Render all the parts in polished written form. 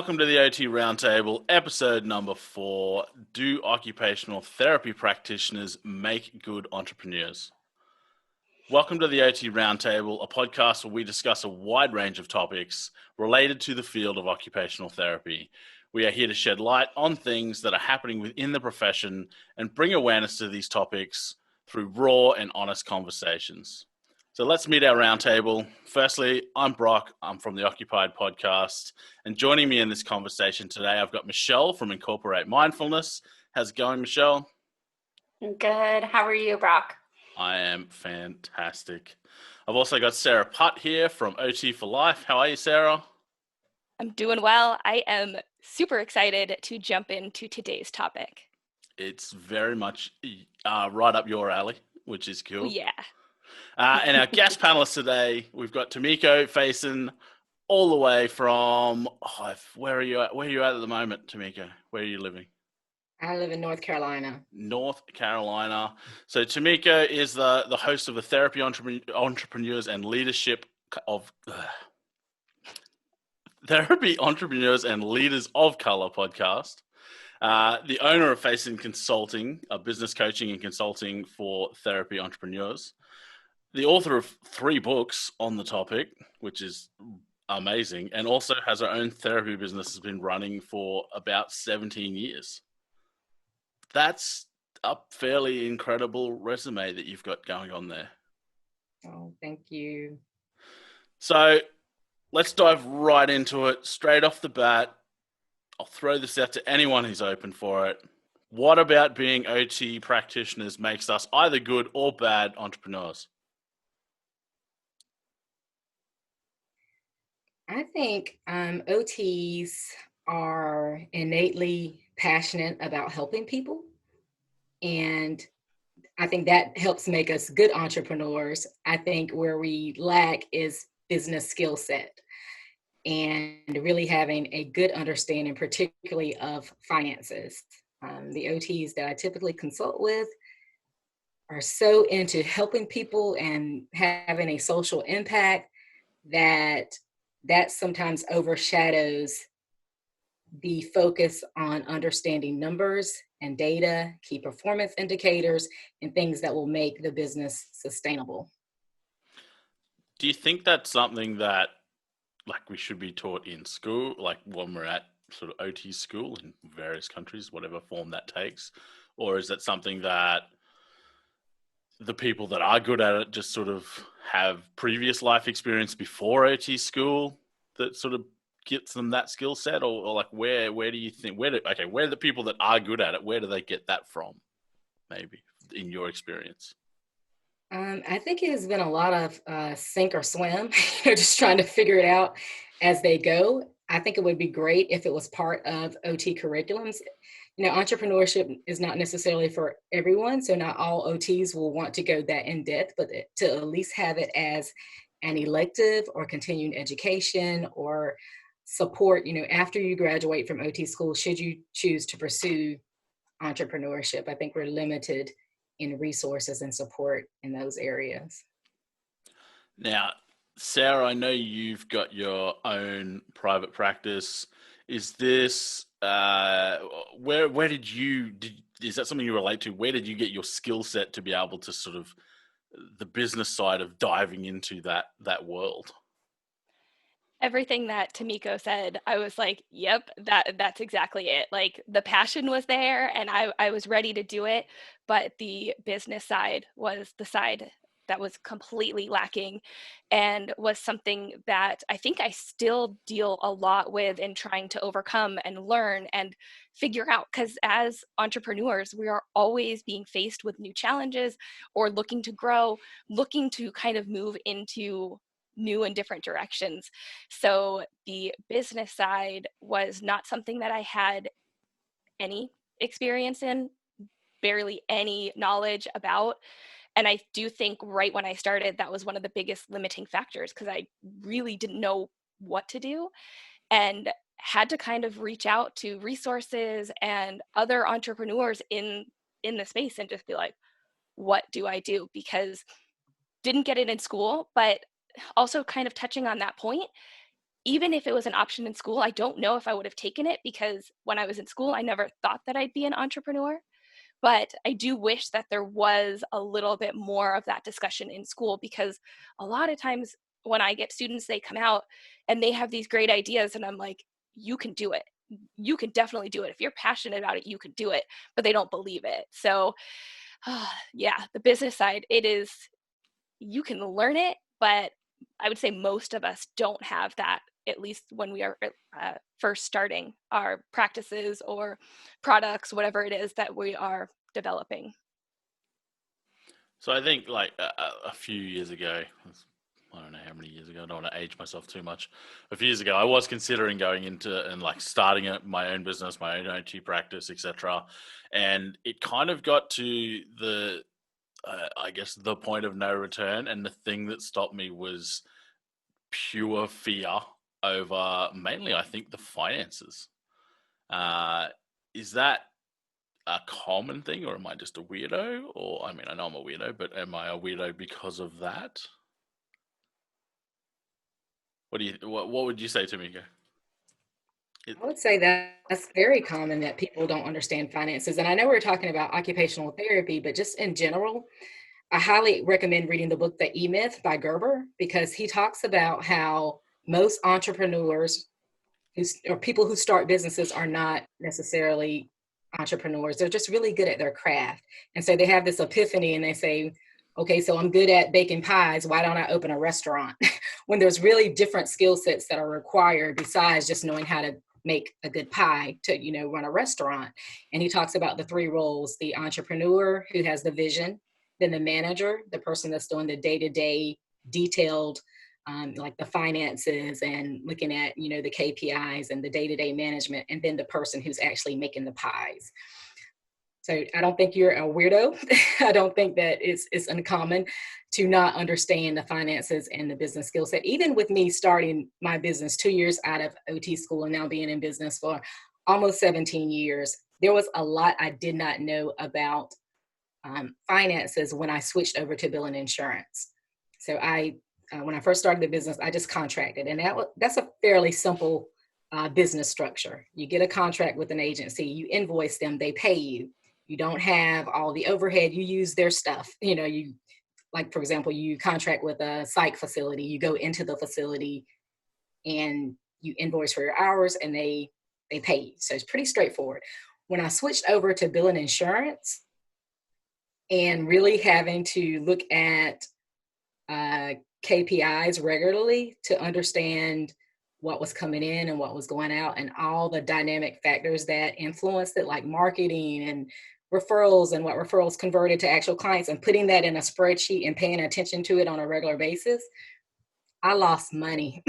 Welcome to the OT Roundtable, episode number 4. Do occupational therapy practitioners make good entrepreneurs? Welcome to the OT Roundtable, a podcast where we discuss a wide range of topics related to the field of occupational therapy. We are here to shed light on things that are happening within the profession and bring awareness to these topics through raw and honest conversations. So let's meet our roundtable. Firstly, I'm Brock. I'm from the Occupied podcast. And joining me in this conversation today, I've got Michelle from Incorporate Mindfulness. How's it going, Michelle? Good. How are you, Brock? I am fantastic. I've also got Sarah Putt here from OT for Life. How are you, Sarah? I'm doing well. I am super excited to jump into today's topic. It's very much right up your alley, which is cool. Oh, yeah. And our guest panelists today, we've got Tomiko facing all the way from, where are you at? Where are you at the moment, Tomiko? Where are you living? I live in North Carolina. North Carolina. So Tomiko is the host of the Therapy Entrepreneurs and Leadership of Therapy Entrepreneurs and Leaders of Color podcast. The owner of Facing Consulting, a business coaching and consulting for therapy entrepreneurs. The author of 3 books on the topic, which is amazing, and also has her own therapy business has been running for about 17 years. That's a fairly incredible resume that you've got going on there. Oh, thank you. So let's dive right into it. Straight off the bat, I'll throw this out to anyone who's open for it. What about being OT practitioners makes us either good or bad entrepreneurs? I think OTs are innately passionate about helping people. And I think that helps make us good entrepreneurs. I think where we lack is business skill set and really having a good understanding, particularly of finances. The OTs that I typically consult with are so into helping people and having a social impact that sometimes overshadows the focus on understanding numbers and data, key performance indicators, and things that will make the business sustainable. Do you think that's something that we should be taught in school, like when we're at sort of OT school in various countries, whatever form that takes? Or is that something that the people that are good at it just sort of have previous life experience before OT school that sort of gets them that skill set? Or where do you think, where are the people that are good at it, where do they get that from, maybe, in your experience? I think it has been a lot of sink or swim. They're just trying to figure it out as they go. I think it would be great if it was part of OT curriculums. Entrepreneurship is not necessarily for everyone, so not all OTs will want to go that in depth, but to at least have it as an elective or continuing education or support, after you graduate from OT school, should you choose to pursue entrepreneurship. I think we're limited in resources and support in those areas. Now, Sarah, I know you've got your own private practice. Is this where did is that something you relate to? Where did you get your skill set to be able to sort of the business side of diving into that world? Everything that Tomiko said, I was like, yep, that's exactly it. Like the passion was there and I was ready to do it, but the business side was the side that was completely lacking and was something that I think I still deal a lot with in trying to overcome and learn and figure out. Because as entrepreneurs, we are always being faced with new challenges or looking to grow, looking to kind of move into new and different directions. So the business side was not something that I had any experience in, barely any knowledge about. And I do think right when I started, that was one of the biggest limiting factors because I really didn't know what to do and had to kind of reach out to resources and other entrepreneurs in the space and just be like, what do I do? Because didn't get it in school, but also kind of touching on that point, even if it was an option in school, I don't know if I would have taken it, because when I was in school, I never thought that I'd be an entrepreneur. But I do wish that there was a little bit more of that discussion in school, because a lot of times when I get students, they come out and they have these great ideas, and I'm like, you can do it. You can definitely do it. If you're passionate about it, you can do it, but they don't believe it. So, yeah, the business side, it is, you can learn it, but I would say most of us don't have that, at least when we are first starting our practices or products, whatever it is that we are developing. So I think like a few years ago, I don't know how many years ago, I don't want to age myself too much. A few years ago, I was considering going into and like starting my own business, my own OT practice, etc. And it kind of got to the, I guess, the point of no return. And the thing that stopped me was pure fear over mainly, I think, the finances. Is that a common thing, or am I just a weirdo? Or, I mean, I know I'm a weirdo, but am I a weirdo because of that? What would you say to me? I would say that that's very common that people don't understand finances. And I know we're talking about occupational therapy, but just in general, I highly recommend reading the book The E-Myth by Gerber, because he talks about how most entrepreneurs or people who start businesses are not necessarily entrepreneurs. They're just really good at their craft. And so they have this epiphany and they say, okay, so I'm good at baking pies. Why don't I open a restaurant? When there's really different skill sets that are required besides just knowing how to make a good pie to, run a restaurant. And he talks about the three roles: the entrepreneur who has the vision, then the manager, the person that's doing the day-to-day detailed like the finances and looking at, the KPIs and the day-to-day management, and then the person who's actually making the pies. So I don't think you're a weirdo. I don't think that it's uncommon to not understand the finances and the business skill set. Even with me starting my business 2 years out of OT school and now being in business for almost 17 years, there was a lot I did not know about finances when I switched over to billing insurance. So when I first started the business, I just contracted, and that's a fairly simple business structure. You get a contract with an agency, you invoice them, they pay you. You don't have all the overhead. You use their stuff. You, like, for example, you contract with a psych facility, you go into the facility and you invoice for your hours and they pay you. So it's pretty straightforward. When I switched over to billing insurance and really having to look at KPIs regularly to understand what was coming in and what was going out and all the dynamic factors that influenced it, like marketing and referrals and what referrals converted to actual clients, and putting that in a spreadsheet and paying attention to it on a regular basis, I lost money.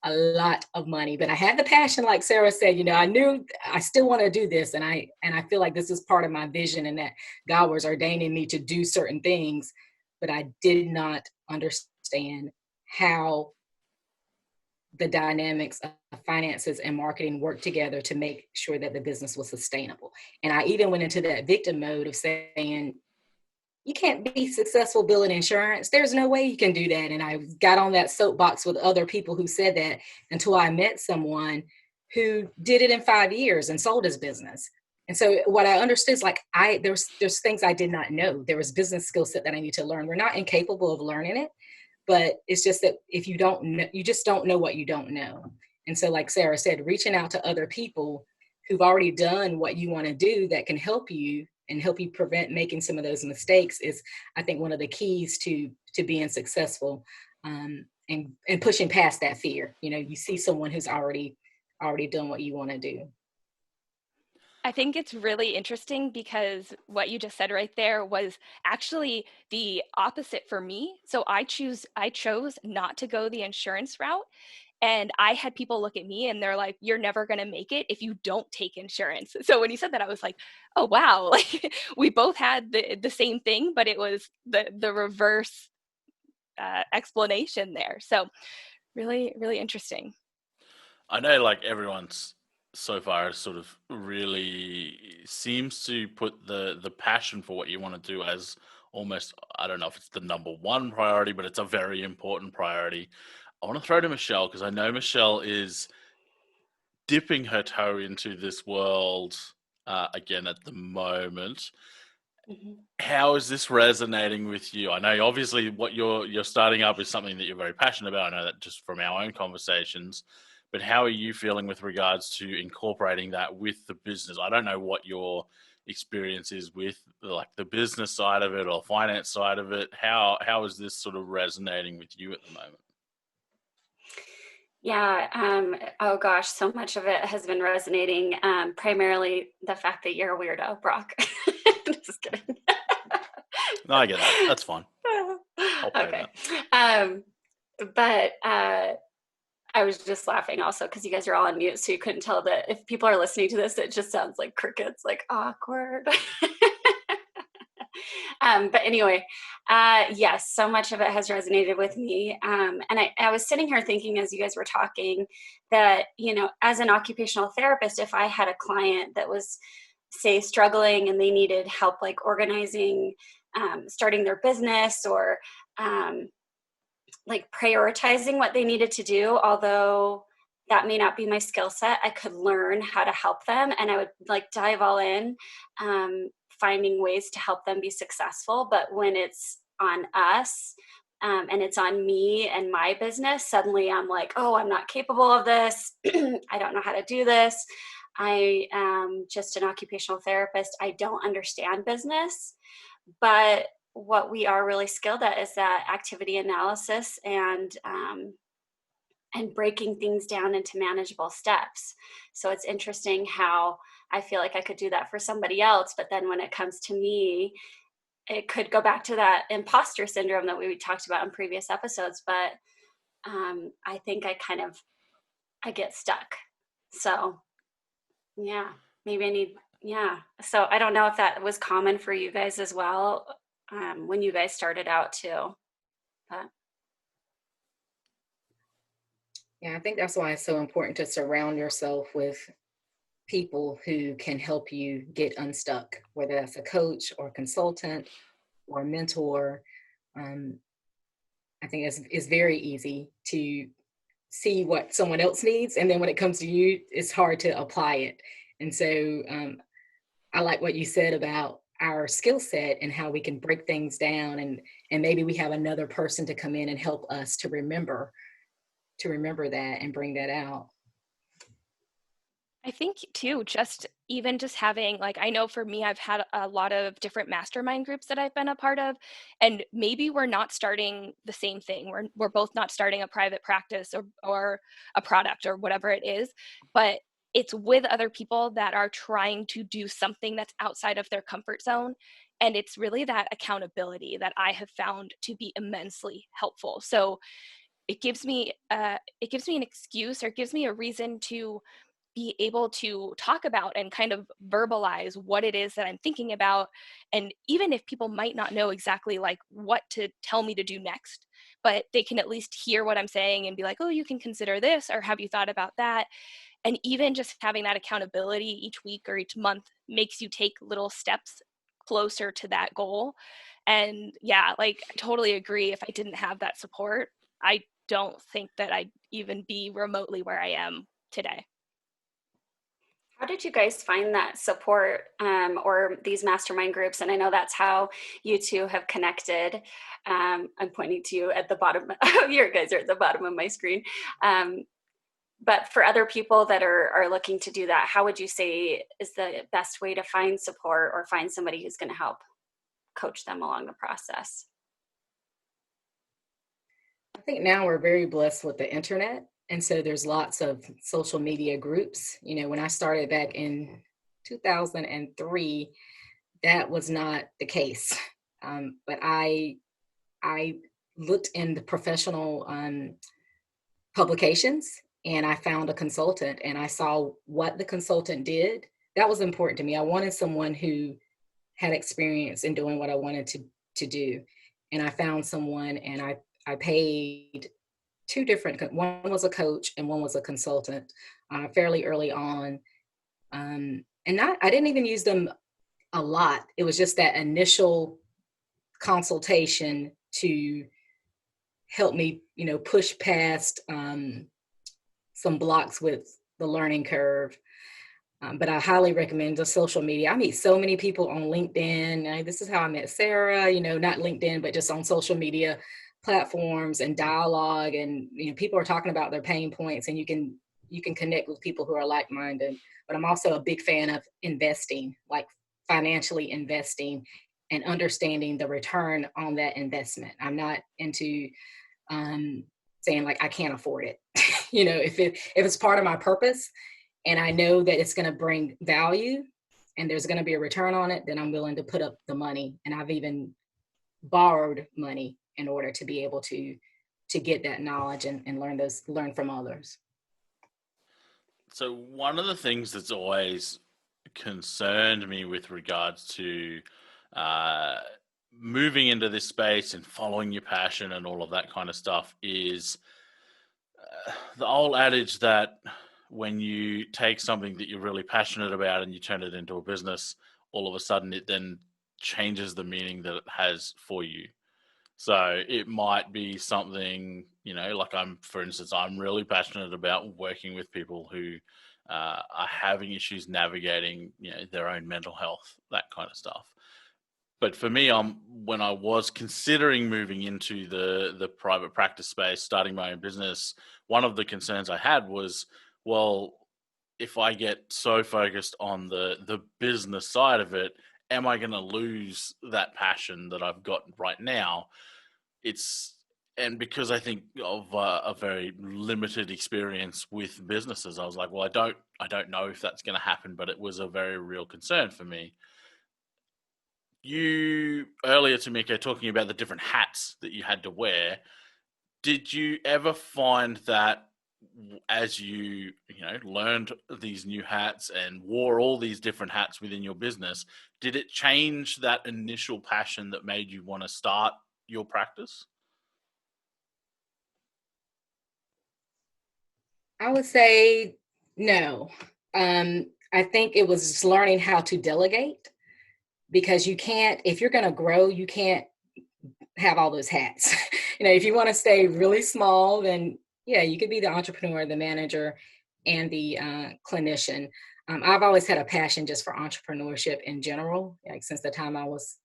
A lot of money, but I had the passion. Like Sarah said, I knew I still want to do this. And I feel like this is part of my vision, and that God was ordaining me to do certain things, but I did not understand how the dynamics of finances and marketing work together to make sure that the business was sustainable. And I even went into that victim mode of saying, you can't be successful billing insurance. There's no way you can do that. And I got on that soapbox with other people who said that, until I met someone who did it in 5 years and sold his business. And so what I understood is, like, there's things I did not know. There was business skill set that I need to learn. We're not incapable of learning it, but it's just that if you don't know, you just don't know what you don't know. And so, like Sarah said, reaching out to other people who've already done what you want to do that can help you and help you prevent making some of those mistakes is, I think, one of the keys to being successful, and pushing past that fear. You see someone who's already done what you want to do. I think it's really interesting, because what you just said right there was actually the opposite for me. So I chose not to go the insurance route. And I had people look at me and they're like, you're never going to make it if you don't take insurance. So when you said that, I was like, oh, wow. Like, we both had the same thing, but it was the reverse explanation there. So really, really interesting. I know, like, everyone's so far sort of really seems to put the passion for what you want to do as almost, I don't know if it's the number one priority, but it's a very important priority. I want to throw to Michelle because I know Michelle is dipping her toe into this world again at the moment. Mhm. How is this resonating with you? I know obviously what you're starting up is something that you're very passionate about. I know that just from our own conversations, but how are you feeling with regards to incorporating that with the business? I don't know what your experience is with like the business side of it or finance side of it. How is this sort of resonating with you at the moment? Yeah. Oh gosh, so much of it has been resonating. Primarily the fact that you're a weirdo, Brock. Just kidding. No, I get that. That's fine. I'll pay Okay. that. But I was just laughing also because you guys are all on mute, so you couldn't tell that if people are listening to this, it just sounds like crickets, like awkward. But anyway, yes, so much of it has resonated with me. And I was sitting here thinking as you guys were talking that, as an occupational therapist, if I had a client that was, say, struggling and they needed help, like organizing, starting their business or like prioritizing what they needed to do, although that may not be my skill set, I could learn how to help them and I would like dive all in, finding ways to help them be successful. But when it's on us, and it's on me and my business, suddenly I'm like, oh, I'm not capable of this. I don't know how to do this. I am just an occupational therapist. I don't understand business. But what we are really skilled at is that activity analysis and breaking things down into manageable steps. So it's interesting how I feel like I could do that for somebody else, but then when it comes to me, it could go back to that imposter syndrome that we talked about in previous episodes. But I think I get stuck. So yeah, maybe I need, yeah. So I don't know if that was common for you guys as well, when you guys started out too. But Yeah, I think that's why it's so important to surround yourself with people who can help you get unstuck, whether that's a coach or consultant or a mentor. Um, I think it's very easy to see what someone else needs, and then when it comes to you, it's hard to apply it. And so I like what you said about our skill set and how we can break things down, and maybe we have another person to come in and help us to remember that and bring that out. I think too, just even just having, like, I know for me, I've had a lot of different mastermind groups that I've been a part of, and maybe we're not starting the same thing. We're both not starting a private practice or a product or whatever it is, but it's with other people that are trying to do something that's outside of their comfort zone. And it's really that accountability that I have found to be immensely helpful. So it gives me an excuse, or it gives me a reason to be able to talk about and kind of verbalize what it is that I'm thinking about. And even if people might not know exactly like what to tell me to do next, but they can at least hear what I'm saying and be like, oh, you can consider this, or have you thought about that? And even just having that accountability each week or each month makes you take little steps closer to that goal. And yeah, like I totally agree. If I didn't have that support, I don't think that I'd even be remotely where I am today. how did you guys find that support, or these mastermind groups? And I know that's how you two have connected. I'm pointing to you at the bottom. You guys are at the bottom of my screen. But for other people that are looking to do that, how would you say is the best way to find support or find somebody who's going to help coach them along the process? I think now we're very blessed with the internet. And so there's lots of social media groups. You know, when I started back in 2003, that was not the case. But I looked in the professional publications, and I found a consultant and I saw what the consultant did. That was important to me. I wanted someone who had experience in doing what I wanted to do. And I found someone, and I paid two different, one was a coach and one was a consultant, fairly early on. And I didn't even use them a lot. It was just that initial consultation to helped me, push past some blocks with the learning curve. But I highly recommend the social media. I meet so many people on LinkedIn. This is how I met Sarah, not LinkedIn, but just on social media platforms and dialogue. And, people are talking about their pain points, and you can connect with people who are like-minded. But I'm also a big fan of investing, like financially investing and understanding the return on that investment. I'm not into saying like, I can't afford it. If it's part of my purpose, and I know that it's going to bring value and there's going to be a return on it, then I'm willing to put up the money. And I've even borrowed money in order to be able to get that knowledge and learn from others. So one of the things that's always concerned me with regards to moving into this space and following your passion and all of that kind of stuff is the old adage that when you take something that you're really passionate about and you turn it into a business, all of a sudden it then changes the meaning that it has for you. So it might be something, like for instance, I'm really passionate about working with people who are having issues navigating, their own mental health, that kind of stuff. But for me, when I was considering moving into the private practice space, starting my own business, one of the concerns I had was, well, if I get so focused on the business side of it, am I going to lose that passion that I've got right now? And because I think of a very limited experience with businesses, I was like, well, I don't know if that's going to happen, but it was a very real concern for me. You earlier, Tamiko, talking about the different hats that you had to wear. Did you ever find that as you learned these new hats and wore all these different hats within your business, did it change that initial passion that made you want to start your practice? I would say no. I think it was just learning how to delegate, because you can't, if you're going to grow, you can't have all those hats. If you want to stay really small, then yeah, you could be the entrepreneur, the manager, and the clinician. I've always had a passion just for entrepreneurship in general. Like since the time I was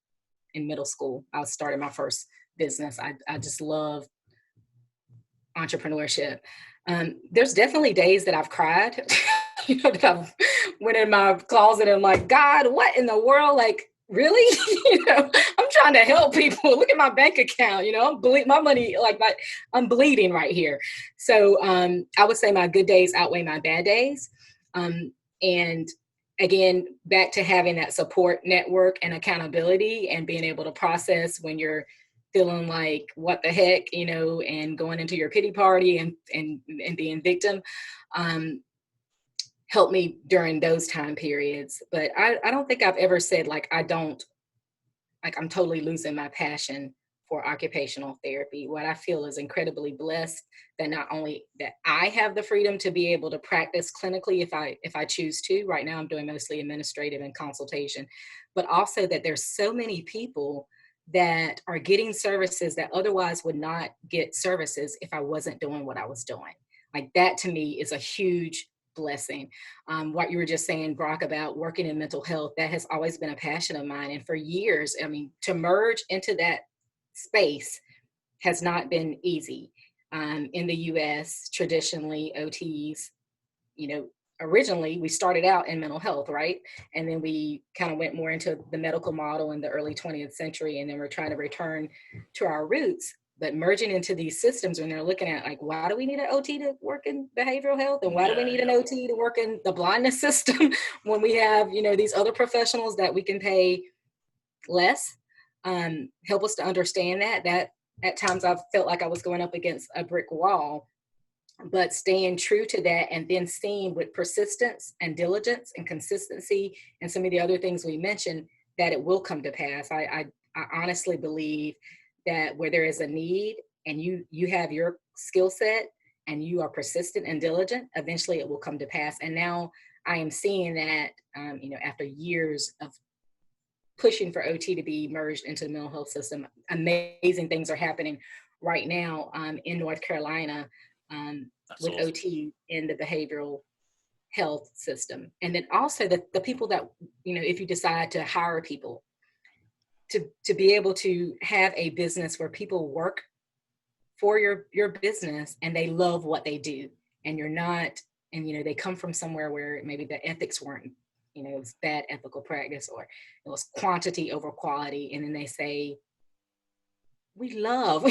in middle school, I started my first business. I just love entrepreneurship. There's definitely days that I've cried, that I've went in my closet and I'm like, God, what in the world? Like, really? I'm trying to help people. Look at my bank account. My money, I'm bleeding right here. So I would say my good days outweigh my bad days. And again, back to having that support network and accountability and being able to process when you're feeling like, what the heck, and going into your pity party and being victim, helped me during those time periods. But I don't think I've ever said I'm totally losing my passion for occupational therapy. What I feel is incredibly blessed that not only that I have the freedom to be able to practice clinically if I choose to. Right now I'm doing mostly administrative and consultation, but also that there's so many people that are getting services that otherwise would not get services if I wasn't doing what I was doing. Like that to me is a huge blessing. What you were just saying, Brock, about working in mental health, that has always been a passion of mine. And for years, to merge into that space has not been easy. In the US, traditionally, OTs, originally we started out in mental health, right? And then we kind of went more into the medical model in the early 20th century. And then we're trying to return to our roots, but merging into these systems when they're looking at like, why do we need an OT to work in behavioral health? And why do we need an OT to work in the blindness system when we have, these other professionals that we can pay less? Help us to understand that at times I've felt like I was going up against a brick wall, but staying true to that and then seeing with persistence and diligence and consistency and some of the other things we mentioned that it will come to pass. I honestly believe that where there is a need and you have your skill set and you are persistent and diligent, eventually it will come to pass. And now I am seeing that, after years of pushing for OT to be merged into the mental health system, amazing things are happening right now in North Carolina That's with awesome. OT in the behavioral health system. And then also the people that, if you decide to hire people, to be able to have a business where people work for your business and they love what they do, and you're not, and they come from somewhere where maybe the ethics weren't, it was bad ethical practice, or it was quantity over quality, and then they say, we love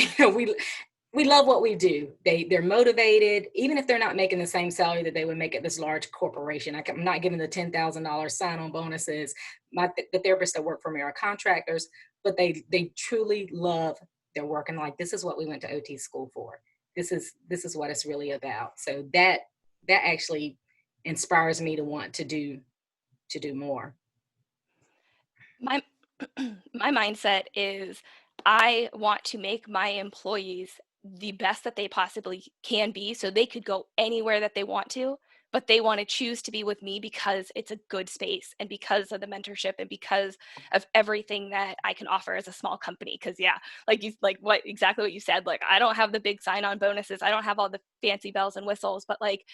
we love what we do. They're motivated, even if they're not making the same salary that they would make at this large corporation. I'm not giving the $10,000 sign-on bonuses. The therapists that work for me are contractors, but they truly love their work, and like, this is what we went to OT school for. This is what it's really about. So that actually inspires me to want to do more. My my mindset is I want to make my employees the best that they possibly can be, so they could go anywhere that they want to, but they want to choose to be with me because it's a good space, and because of the mentorship, and because of everything that I can offer as a small company. Because yeah, exactly what you said, like, I don't have the big sign-on bonuses, I don't have all the fancy bells and whistles, but like,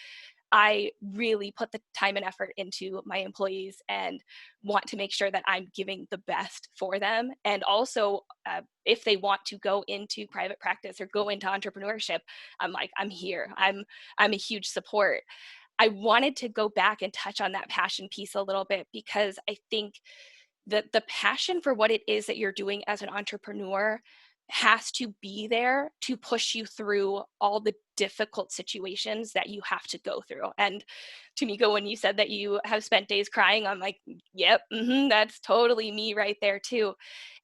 I really put the time and effort into my employees and want to make sure that I'm giving the best for them. And also, if they want to go into private practice or go into entrepreneurship, I'm here. I'm a huge support. I wanted to go back and touch on that passion piece a little bit, because I think that the passion for what it is that you're doing as an entrepreneur has to be there to push you through all the difficult situations that you have to go through. And Tamika, when you said that you have spent days crying, I'm like, yep, that's totally me right there too.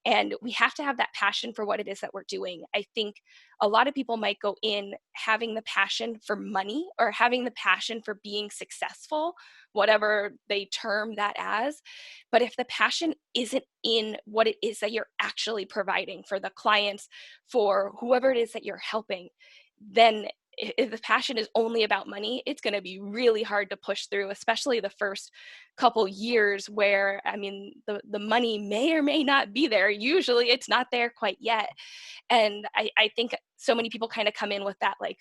And we have to have that passion for what it is that we're doing. I think a lot of people might go in having the passion for money, or having the passion for being successful, whatever they term that as. But if the passion isn't in what it is that you're actually providing for the clients, for whoever it is that you're helping, then if the passion is only about money, it's going to be really hard to push through, especially the first couple years where, I mean, the money may or may not be there. Usually it's not there quite yet. And I think so many people kind of come in with that, like,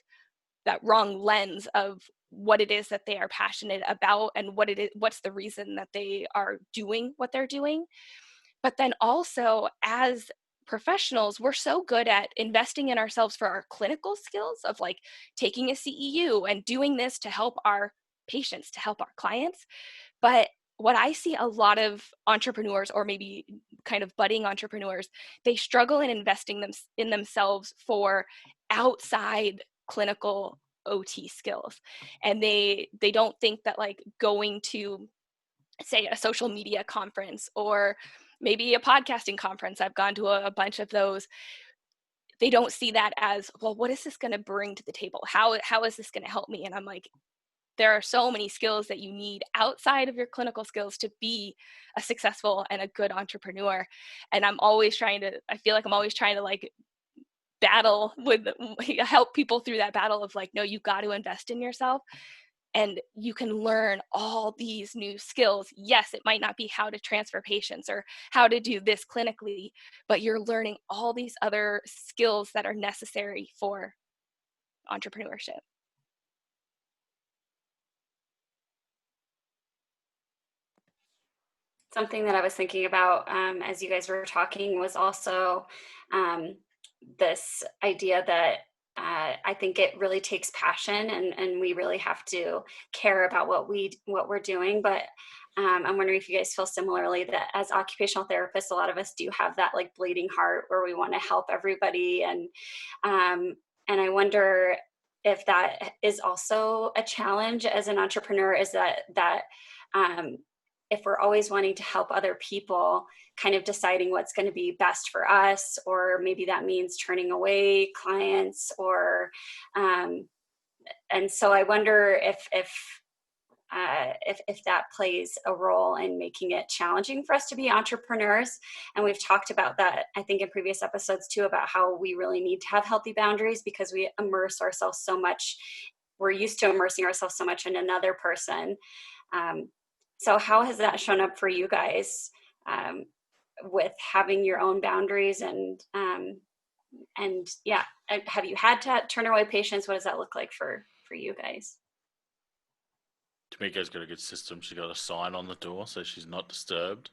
that wrong lens of what it is that they are passionate about, and what's the reason that they are doing what they're doing. But then also, as professionals, we're so good at investing in ourselves for our clinical skills of like taking a CEU and doing this to help our patients, to help our clients. But what I see a lot of entrepreneurs, or maybe kind of budding entrepreneurs, they struggle in investing in themselves for outside clinical OT skills. And they don't think that, like, going to, say, a social media conference or maybe a podcasting conference, I've gone to a bunch of those, they don't see that as, well, what is this going to bring to the table? How is this going to help me? And I'm like, there are so many skills that you need outside of your clinical skills to be a successful and a good entrepreneur. And I feel like I'm always trying to, like, battle with, help people through that battle of like, no, you got to invest in yourself. And you can learn all these new skills. Yes, it might not be how to transfer patients or how to do this clinically, but you're learning all these other skills that are necessary for entrepreneurship. Something that I was thinking about as you guys were talking was also this idea that I think it really takes passion, and we really have to care about what we're doing. But I'm wondering if you guys feel similarly, that as occupational therapists, a lot of us do have that like bleeding heart where we want to help everybody, and I wonder if that is also a challenge as an entrepreneur. Is that um, if we're always wanting to help other people, kind of deciding what's going to be best for us, or maybe that means turning away clients, or and so I wonder if that plays a role in making it challenging for us to be entrepreneurs. And we've talked about that, I think, in previous episodes too, about how we really need to have healthy boundaries, because we immerse ourselves so much. We're used to immersing ourselves so much in another person. So how has that shown up for you guys, with having your own boundaries and And yeah, have you had to turn away patients? What does that look like for you guys? Tamika's got a good system. She got a sign on the door so she's not disturbed.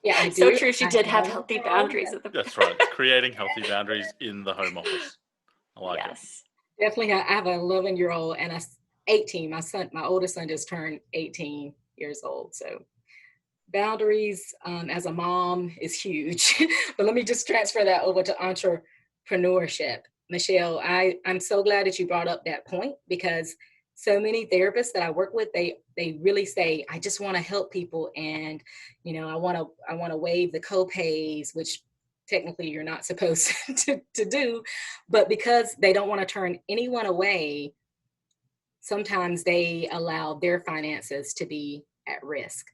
Yeah, I So do. true. She did have healthy boundaries at the. That's right. Creating healthy boundaries in the home office. I like it. Definitely. I have an 11-year-old and a 18. My oldest son just turned 18 years old. So boundaries as a mom is huge. But let me just transfer that over to entrepreneurship. Michelle, I'm so glad that you brought up that point, because so many therapists that I work with, they really say, I just want to help people, and I want to waive the co-pays, which technically you're not supposed to do, but because they don't want to turn anyone away, sometimes they allow their finances to be at risk.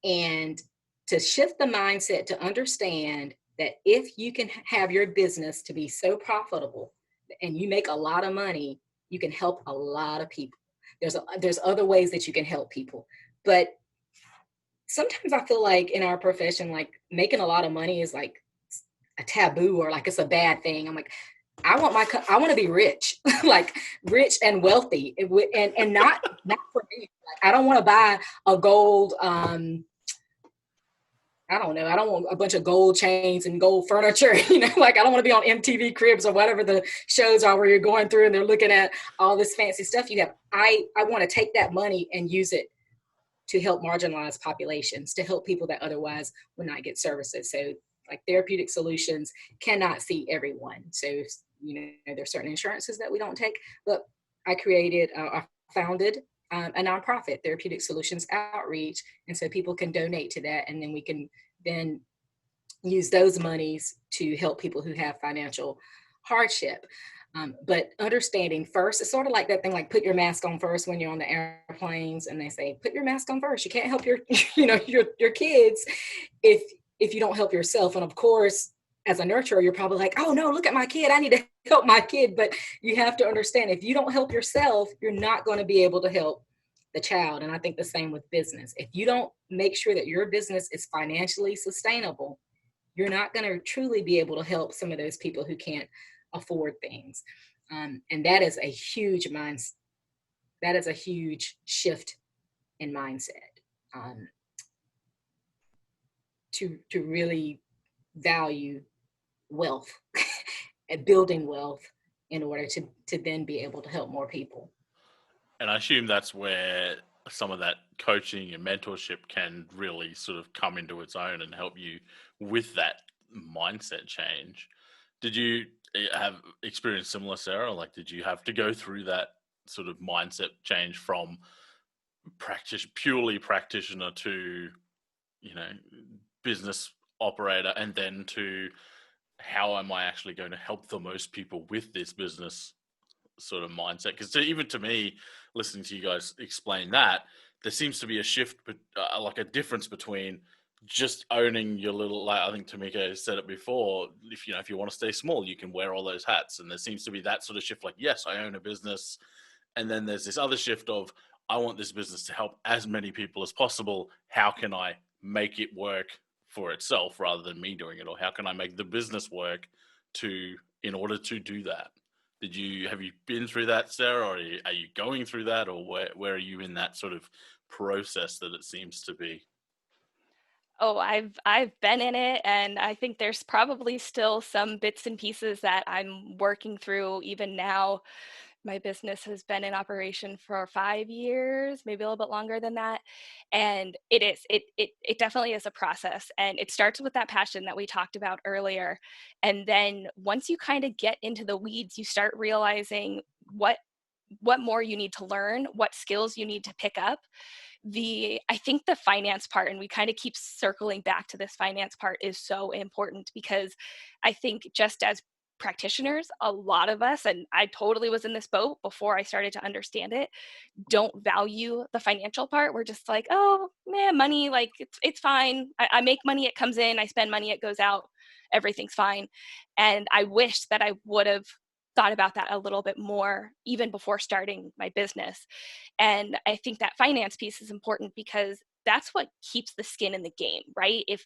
And to shift the mindset to understand that if you can have your business to be so profitable and you make a lot of money, you can help a lot of people. There's other ways that you can help people. But sometimes I feel like in our profession, like making a lot of money is like a taboo, or like it's a bad thing. I'm like, I want to be rich, like rich and wealthy, and not for me. Like, I don't want to buy a gold. I don't know. I don't want a bunch of gold chains and gold furniture. Like I don't want to be on MTV Cribs or whatever the shows are where you're going through and they're looking at all this fancy stuff you have. I want to take that money and use it to help marginalized populations, to help people that otherwise would not get services. So like therapeutic solutions cannot see everyone. So, there's certain insurances that we don't take, but I founded a nonprofit, Therapeutic Solutions Outreach. And so people can donate to that. And then we can then use those monies to help people who have financial hardship. But understanding first, it's sort of like that thing, like put your mask on first when you're on the airplanes, and they say, put your mask on first. You can't help your kids if you don't help yourself. And of course, as a nurturer, you're probably like, oh no, look at my kid. I need to help my kid. But you have to understand, if you don't help yourself, you're not going to be able to help the child. And I think the same with business. If you don't make sure that your business is financially sustainable, you're not going to truly be able to help some of those people who can't afford things. And that is a huge that is a huge shift in mindset, to really value wealth and building wealth in order to then be able to help more people. And I assume that's where some of that coaching and mentorship can really sort of come into its own and help you with that mindset change. Did you have experience similar, Sarah? Like, did you have to go through that sort of mindset change from purely practitioner to, business operator, and then to how am I actually going to help the most people with this business sort of mindset? Because even to me, listening to you guys explain that, there seems to be a shift, but like a difference between just owning your little, like I think Tamika said it before, if you want to stay small, you can wear all those hats. And there seems to be that sort of shift, like, yes, I own a business. And then there's this other shift of, I want this business to help as many people as possible. How can I make it work for itself rather than me doing it? Or how can I make the business work in order to do that? Have you been through that, Sarah, or are you going through that, or where are you in that sort of process that it seems to be? Oh, I've been in it, and I think there's probably still some bits and pieces that I'm working through even now. My business has been in operation for 5 years, maybe a little bit longer than that. And it definitely is a process. And it starts with that passion that we talked about earlier. And then once you kind of get into the weeds, you start realizing what more you need to learn, what skills you need to pick up. I think the finance part, and we kind of keep circling back to this finance part, is so important, because I think just as practitioners, a lot of us, and I totally was in this boat before I started to understand it, don't value the financial part. We're just like, oh man, money, like it's fine. I make money, it comes in, I spend money, it goes out, everything's fine. And I wish that I would have thought about that a little bit more even before starting my business. And I think that finance piece is important, because that's what keeps the skin in the game, right? If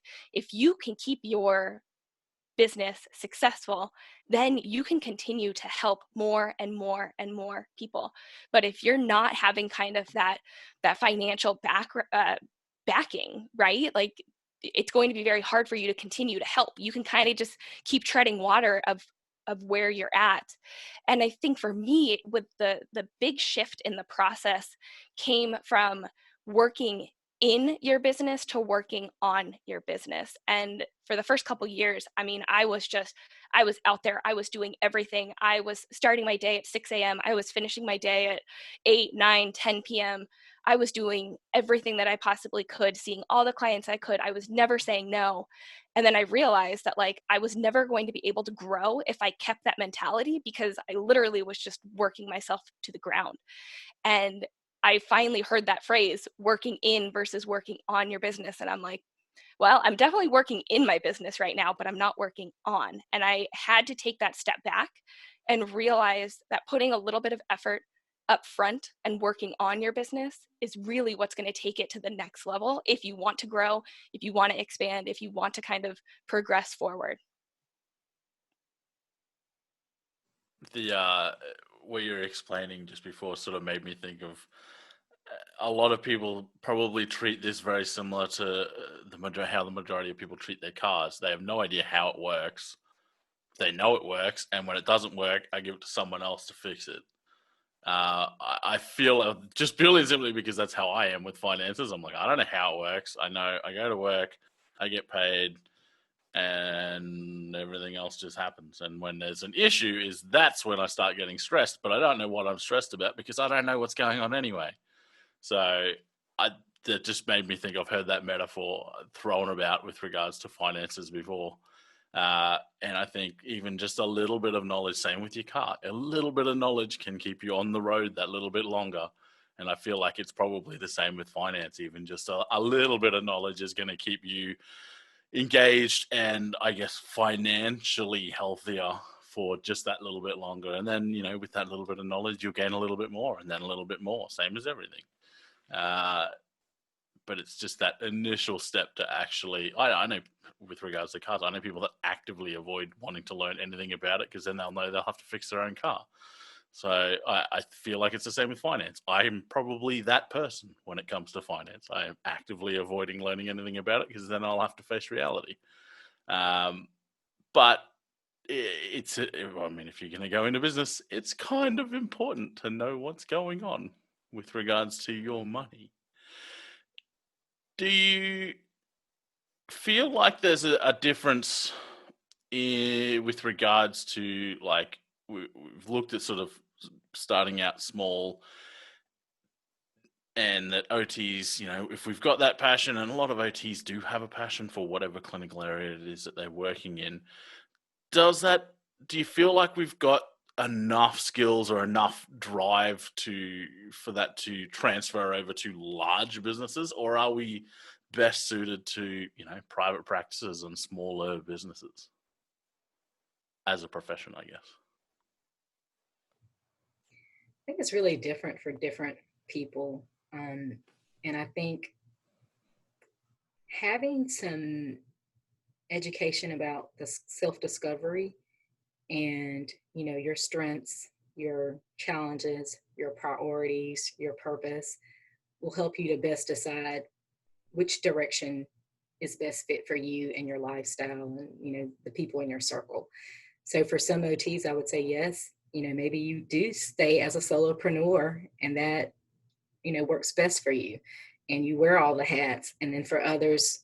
you can keep your business successful, then you can continue to help more and more and more people. But if you're not having kind of that financial backing, right? Like, it's going to be very hard for you to continue to help. You can kind of just keep treading water of where you're at. And I think for me, with the big shift in the process came from working in your business to working on your business. And for the first couple years, I mean, I was out there, I was doing everything. I was starting my day at 6 a.m. I was finishing my day at 8, 9, 10 p.m. I was doing everything that I possibly could, seeing all the clients I could. I was never saying no. And then I realized that, like, I was never going to be able to grow if I kept that mentality, because I literally was just working myself to the ground. And I finally heard that phrase, working in versus working on your business. And I'm like, well, I'm definitely working in my business right now, but I'm not working on. And I had to take that step back and realize that putting a little bit of effort up front and working on your business is really what's going to take it to the next level if you want to grow, if you want to expand, if you want to kind of progress forward. The what you're explaining just before sort of made me think of a lot of people probably treat this very similar to how the majority of people treat their cars. They have no idea how it works. They know it works, and when it doesn't work, I give it to someone else to fix it. I feel just purely and simply because that's how I am with finances. I'm like, I don't know how it works. I know I go to work, I get paid, and everything else just happens. And when there's an issue, that's when I start getting stressed. But I don't know what I'm stressed about because I don't know what's going on anyway. So that just made me think I've heard that metaphor thrown about with regards to finances before. And I think even just a little bit of knowledge, same with your car, a little bit of knowledge can keep you on the road that little bit longer. And I feel like it's probably the same with finance. Even just a little bit of knowledge is going to keep you engaged and, I guess, financially healthier for just that little bit longer. And then, with that little bit of knowledge, you'll gain a little bit more and then a little bit more, same as everything. But it's just that initial step to actually, I know with regards to cars, I know people that actively avoid wanting to learn anything about it because then they'll know they'll have to fix their own car. So I feel like it's the same with finance. I'm probably that person when it comes to finance. I am actively avoiding learning anything about it because then I'll have to face reality. But if you're going to go into business, it's kind of important to know what's going on with regards to your money. Do you feel like there's a difference with regards to, like, we've looked at sort of starting out small, and that OTs, if we've got that passion, and a lot of OTs do have a passion for whatever clinical area it is that they're working in, do you feel like we've got enough skills or enough drive for that to transfer over to large businesses, or are we best suited to private practices and smaller businesses as a profession, I guess? I think it's really different for different people, and I think having some education about the self-discovery and your strengths, your challenges, your priorities, your purpose will help you to best decide which direction is best fit for you and your lifestyle and the people in your circle. So for some OTs, I would say yes, maybe you do stay as a solopreneur and that works best for you and you wear all the hats. And then for others,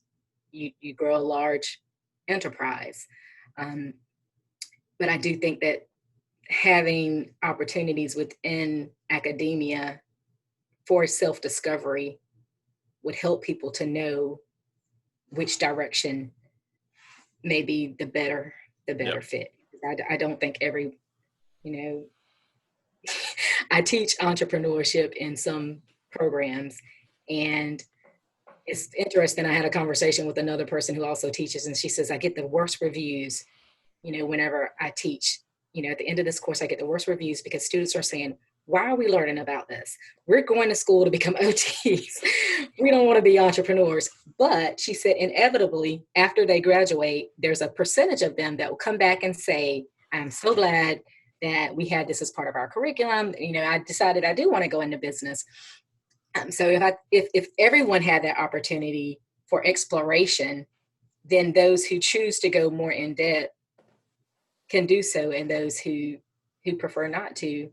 you grow a large enterprise. But I do think that having opportunities within academia for self-discovery would help people to know which direction may be the better yep. fit. I don't think I teach entrepreneurship in some programs, and it's interesting. I had a conversation with another person who also teaches, and she says, I get the worst reviews, whenever I teach, at the end of this course, I get the worst reviews because students are saying, Why are we learning about this? We're going to school to become OTs. We don't want to be entrepreneurs. But she said, inevitably, after they graduate, there's a percentage of them that will come back and say, I'm so glad that we had this as part of our curriculum. I decided I do want to go into business. So if everyone had that opportunity for exploration, then those who choose to go more in depth can do so, and those who prefer not to,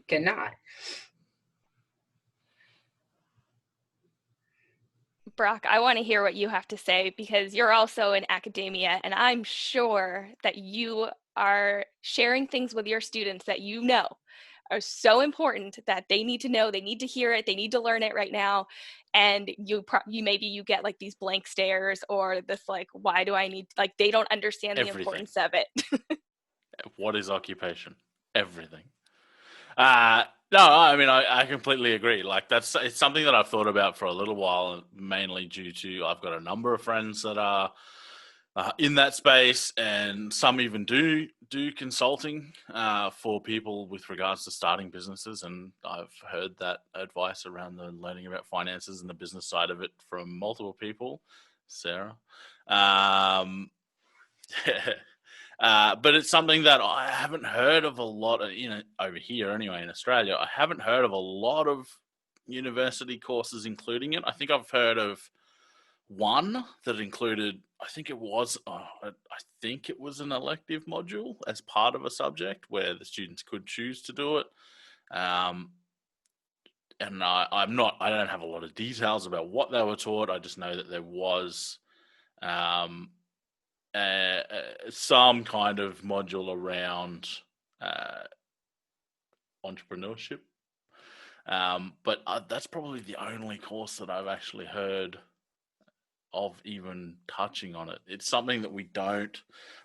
cannot. Brock, I want to hear what you have to say, because you're also in academia, and I'm sure that you are sharing things with your students that you know are so important that they need to know, they need to hear it, they need to learn it right now. And you maybe you get like these blank stares, or this like, why do I need, like, they don't understand the importance of it. What is occupation? Everything. No, I mean, I completely agree. Like, it's something that I've thought about for a little while, mainly due to I've got a number of friends that are in that space, and some even do consulting for people with regards to starting businesses. And I've heard that advice around the learning about finances and the business side of it from multiple people. Sarah. But it's something that I haven't heard of a lot of, over here anyway in Australia. I haven't heard of a lot of university courses including it. I think I've heard of one that included, I think it was an elective module as part of a subject where the students could choose to do it. And I don't have a lot of details about what they were taught. I just know that there was some kind of module around entrepreneurship. But that's probably the only course that I've actually heard of even touching on it. It's something that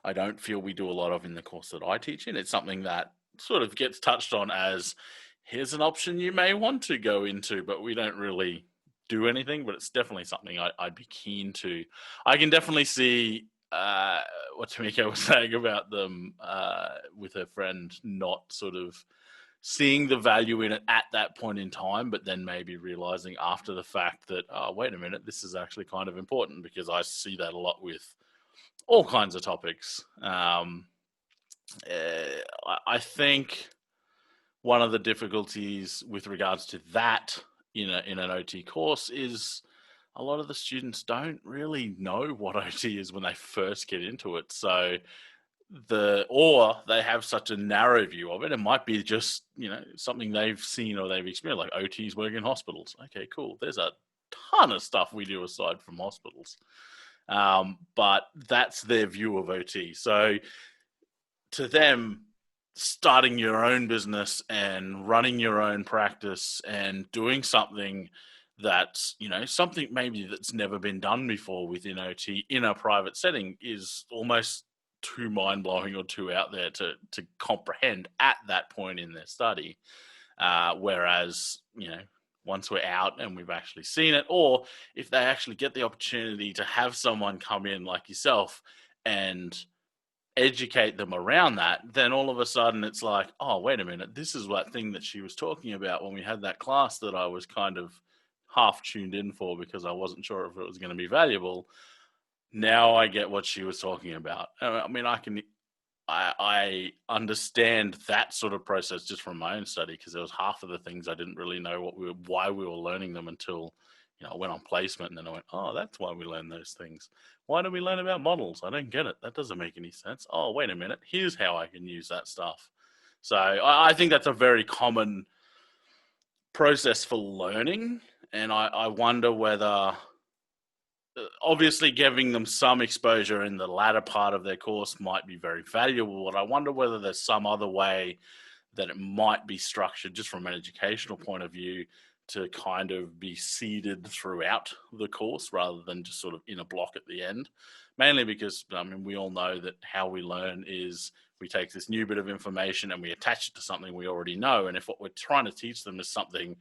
I don't feel we do a lot of in the course that I teach in. It's something that sort of gets touched on as, here's an option you may want to go into, but we don't really do anything. But it's definitely something I'd be keen to. I can definitely see what Tamika was saying about them with her friend not sort of seeing the value in it at that point in time, but then maybe realizing after the fact that, oh, wait a minute, this is actually kind of important, because I see that a lot with all kinds of topics. I think one of the difficulties with regards to that in an OT course is a lot of the students don't really know what OT is when they first get into it. So or they have such a narrow view of it. It might be just, something they've seen or they've experienced, like OTs work in hospitals. Okay, cool. There's a ton of stuff we do aside from hospitals. But that's their view of OT. So to them, starting your own business and running your own practice and doing something that's, something maybe that's never been done before within OT in a private setting is almost too mind-blowing or too out there to comprehend at that point in their study. Whereas, once we're out and we've actually seen it, or if they actually get the opportunity to have someone come in like yourself and educate them around that, then all of a sudden it's like, oh, wait a minute, this is that thing that she was talking about when we had that class that I was kind of half tuned in for because I wasn't sure if it was going to be valuable. Now I get what she was talking about. I mean, I understand that sort of process just from my own study, because there was half of the things I didn't really know why we were learning them until, I went on placement, and then I went, oh, that's why we learn those things. Why do we learn about models? I don't get it. That doesn't make any sense. Oh, wait a minute. Here's how I can use that stuff. So I think that's a very common process for learning. And I wonder whether, obviously giving them some exposure in the latter part of their course might be very valuable, but I wonder whether there's some other way that it might be structured just from an educational point of view to kind of be seeded throughout the course rather than just sort of in a block at the end. Mainly because, we all know that how we learn is we take this new bit of information and we attach it to something we already know. And if what we're trying to teach them is something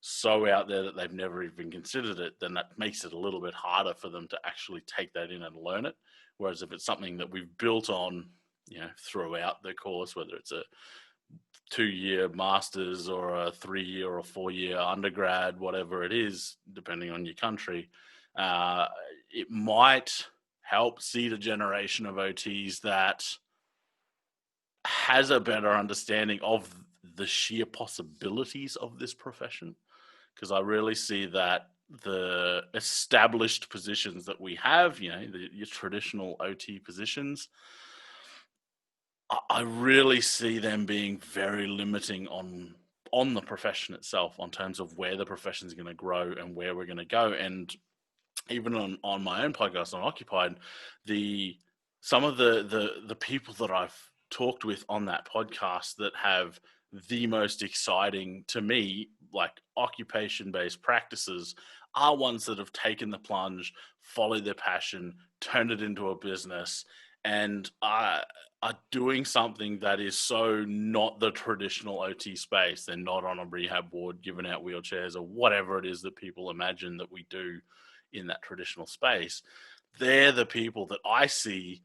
so out there that they've never even considered it, then that makes it a little bit harder for them to actually take that in and learn it. Whereas if it's something that we've built on, throughout the course, whether it's a 2-year master's or a 3-year or 4-year undergrad, whatever it is, depending on your country, it might help seed a generation of OTs that has a better understanding of the sheer possibilities of this profession. Because I really see that the established positions that we have, your traditional OT positions, I really see them being very limiting on the profession itself, on terms of where the profession is going to grow and where we're going to go. And even on my own podcast on Occupied, some of the people that I've talked with on that podcast that have the most exciting, to me, like occupation-based practices are ones that have taken the plunge, followed their passion, turned it into a business, and are doing something that is so not the traditional OT space. They're not on a rehab ward giving out wheelchairs or whatever it is that people imagine that we do in that traditional space. They're the people that I see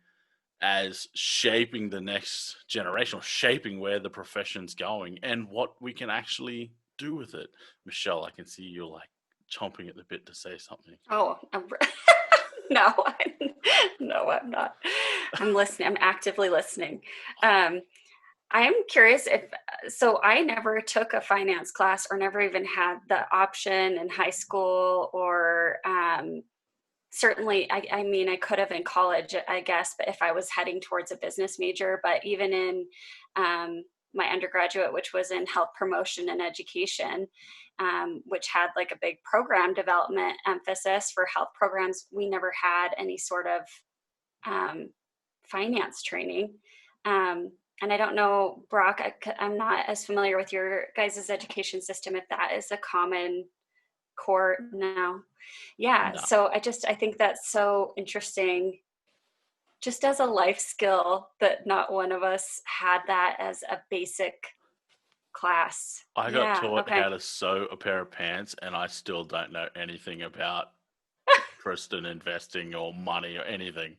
as shaping the next generation, or shaping where the profession's going and what we can actually do with it. Michelle, I can see you're like chomping at the bit to say something. Oh, no, no, I'm not. I'm listening. I'm actively listening. I am curious so I never took a finance class, or never even had the option in high school, or certainly, I mean, I could have in college, I guess, but if I was heading towards a business major. But even in my undergraduate, which was in health promotion and education, which had like a big program development emphasis for health programs, we never had any sort of finance training. And I don't know, Brock, I'm not as familiar with your guys' education system, if that is a common core. No. Yeah. No. So I think that's so interesting, just as a life skill, that not one of us had that as a basic class. I got taught Okay. how to sew a pair of pants, and I still don't know anything about interest in investing or money or anything.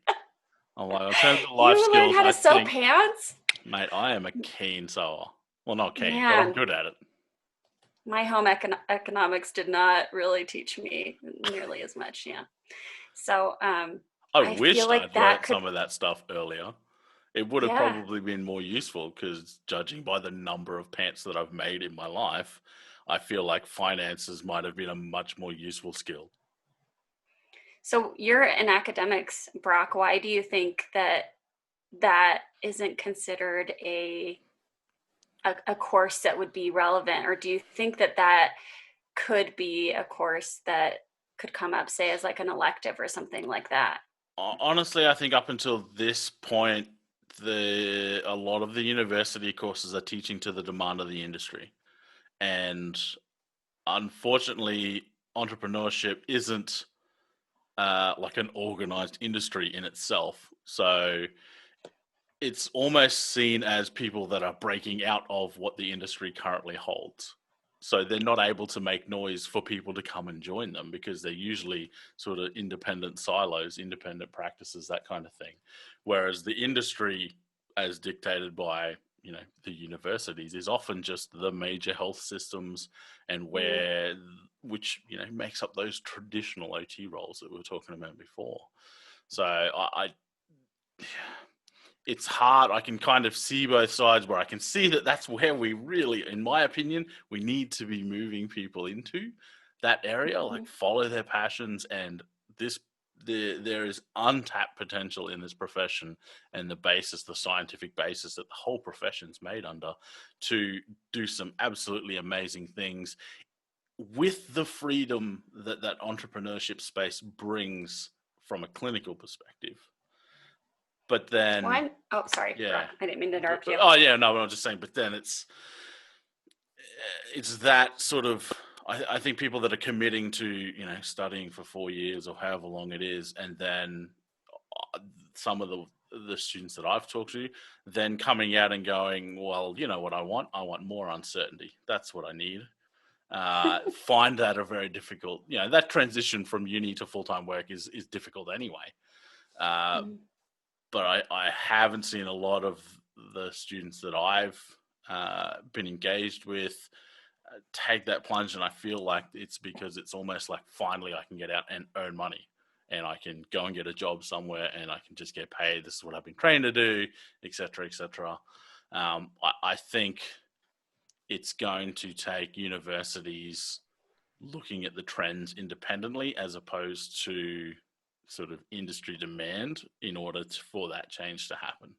I'm like, in terms of life You learned skills, how to I sew think, pants? mate, I am a keen sewer. Well, not keen, but I'm Man, good at it. my home economics did not really teach me nearly as much. Yeah. So I I wished feel like I'd that learnt could, some of that stuff earlier. It would have yeah. probably been more useful, because judging by the number of pants that I've made in my life, I feel like finances might have been a much more useful skill. So you're in academics, Brock. Why do you think that isn't considered a course that would be relevant? Or do you think that could be a course that could come up, say, as like an elective or something like that? Honestly, I think up until this point, a lot of the university courses are teaching to the demand of the industry. And unfortunately, entrepreneurship isn't like an organized industry in itself. So it's almost seen as people that are breaking out of what the industry currently holds. So they're not able to make noise for people to come and join them, because they're usually sort of independent silos, independent practices, that kind of thing. Whereas the industry, as dictated by the universities, is often just the major health systems, and which makes up those traditional OT roles that we were talking about before. So it's hard. I can kind of see both sides, where I can see that that's where we really, in my opinion, we need to be moving people into that area, like follow their passions. And there is untapped potential in this profession, and the scientific basis that the whole profession's made under, to do some absolutely amazing things with the freedom that entrepreneurship space brings from a clinical perspective. But then, sorry, yeah, Brock, I didn't mean to interrupt you. Oh yeah, no, I'm just saying. But then it's that sort of. I think people that are committing to studying for 4 years or however long it is, and then some of the students that I've talked to, then coming out and going, well, you know what I want? I want more uncertainty. That's what I need. Find that a very difficult. That transition from uni to full-time work is difficult anyway. But I haven't seen a lot of the students that I've been engaged with take that plunge, and I feel like it's because it's almost like finally I can get out and earn money, and I can go and get a job somewhere, and I can just get paid. This is what I've been trained to do, etc., etc. I think it's going to take universities looking at the trends independently as opposed to sort of industry demand in order for that change to happen.